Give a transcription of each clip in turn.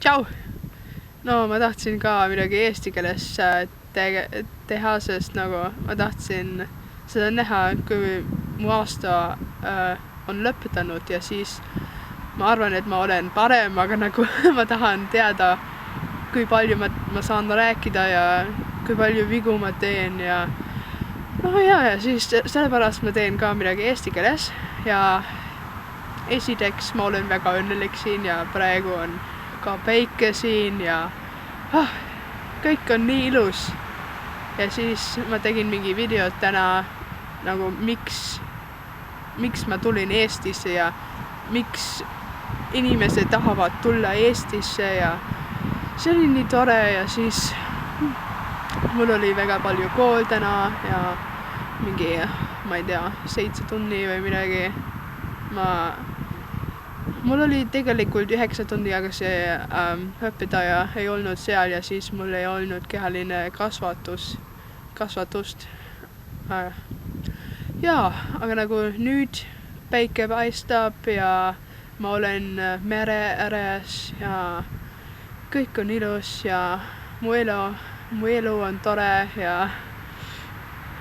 Tšau! No ma tahtsin ka midagi eesti keeles teha, sest nagu ma tahtsin seda näha, kui mu aasta on lõpetanud ja siis ma arvan, et ma olen parem, aga nagu ma tahan teada, kui palju ma saan rääkida ja kui palju vigu ma teen ja siis sellepärast ma teen ka midagi eesti keeles ja esiteks ma olen väga õnnelik siin ja praegu on ka päike siin ja kõik on nii ilus. Ja siis ma tegin mingi video täna nagu miks ma tulin Eestisse ja miks inimesed tahavad tulla Eestisse ja see oli nii tore ja siis mul oli väga palju kool täna ja mingi, ma ei tea, 7 tundi või midagi. Mul oli tegelikult 9 tundi, aga see õpetaja ei olnud seal ja siis mul ei olnud kehaline kasvatust. Aga nagu nüüd päike paistab ja ma olen mere ääres ja kõik on ilus ja mu elu on tore ja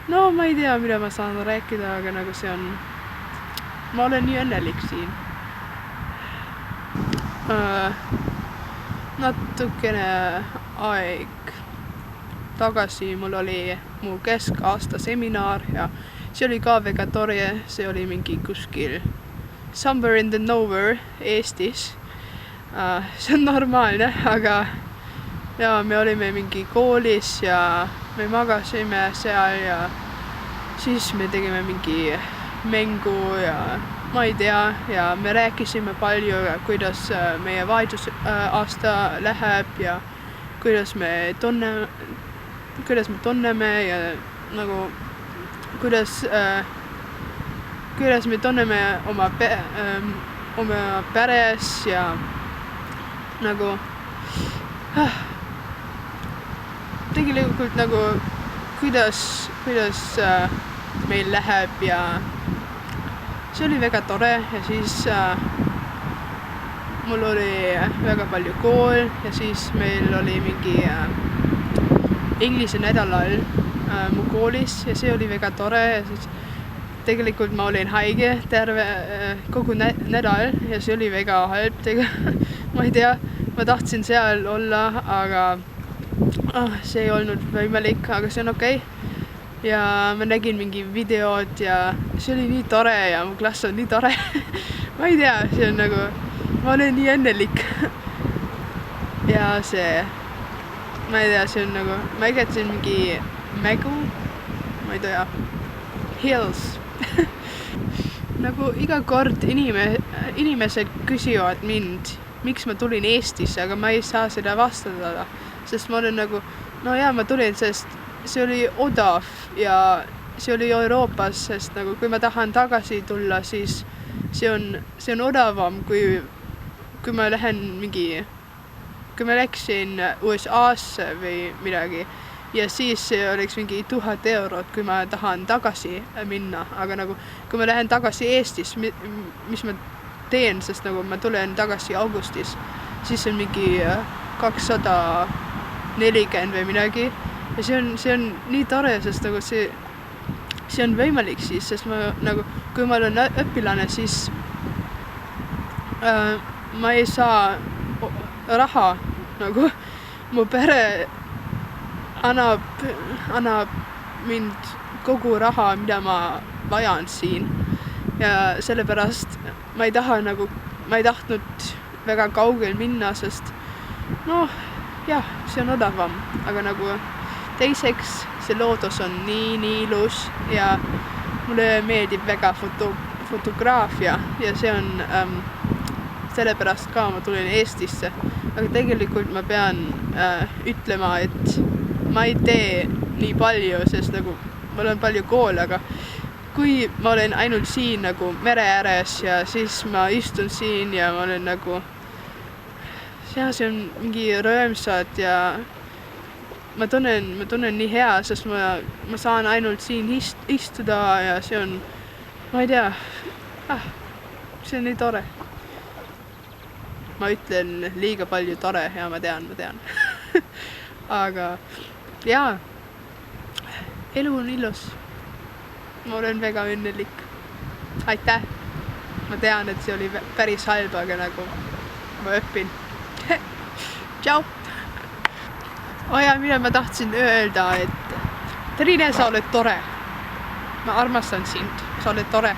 no ma ei tea, mida ma saan rääkida, aga nagu see on, ma olen nii õnnelik siin. Natukene aeg tagasi mul oli mu keskaasta seminar ja see oli ka väga tore, see oli mingi kuskil somewhere in the nowhere Eestis. See on normaalne, aga me olime mingi koolis ja me magasime seal ja siis me tegime mingi mängu ja ma ei tea ja me rääkisime palju ja kuidas meie vahetusaasta läheb ja kuidas me tunneme ja nagu kuidas me tunneme oma peres ja nagu tegelikult nagu kuidas meil läheb ja see oli väga tore ja siis mul oli väga palju kool ja siis meil oli mingi inglise nädalal mu koolis ja see oli väga tore ja siis tegelikult ma olin haige terve kogu nädal ja see oli väga halb ma ei tea, ma tahtsin seal olla, aga see ei olnud võimalik, aga see on okei. Ja ma nägin mingi videod ja see oli nii tore ja mu klass on nii tore. Ma ei tea, see on nagu, ma olen nii õnnelik. Ja see, ma ei tea, see on nagu, ma igatsin mingi mägu, ma ei tea, Hills. Nagu iga kord inimesed küsivad mind, miks ma tulin Eestisse, aga ma ei saa seda vastada, sest ma olen nagu, no jaa, ma tulin, sest see oli odav ja see oli Euroopas, sest nagu kui ma tahan tagasi tulla, siis see on odavam, kui ma läksin USA-sse või midagi ja siis see oleks mingi 1000 €, kui ma tahan tagasi minna, aga nagu kui ma lähen tagasi Eestis, mis ma teen, sest nagu ma tulen tagasi augustis, siis on mingi 240 või midagi. Ja see on nii tore, sest nagu see on võimalik siis, sest ma nagu, kui ma olen õpilane, siis ma ei saa raha, nagu mu pere annab mind kogu raha, mida ma vajan siin ja sellepärast ma ei tahtnud väga kaugel minna, sest jah, see on odavam, aga nagu teiseks see loodus on nii ilus ja mulle meeldib väga fotograafia ja see on sellepärast ka ma tulin Eestisse, aga tegelikult ma pean ütlema, et ma ei tee nii palju, sest nagu mul on palju kool, aga kui ma olen ainult siin nagu mere ääres ja siis ma istun siin ja ma olen nagu see on mingi rõõmsad ja ma tunnen nii hea, sest ma saan ainult siin istuda ja see on, ma ei tea, see on nii tore. ma ütlen liiga palju tore ja ma tean. Aga jaa, elu on ilus. Ma olen väga õnnelik. Aitäh! Ma tean, et see oli päris halb, aga nagu ma õpin. Tšau! Mida ma tahtsin öelda, et Triine, sa oled tore. Ma armastan sind, sa oled tore.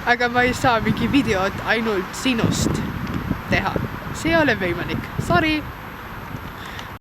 Aga ma ei saa mingi videot ainult sinust teha. See ei ole võimalik. Sorry!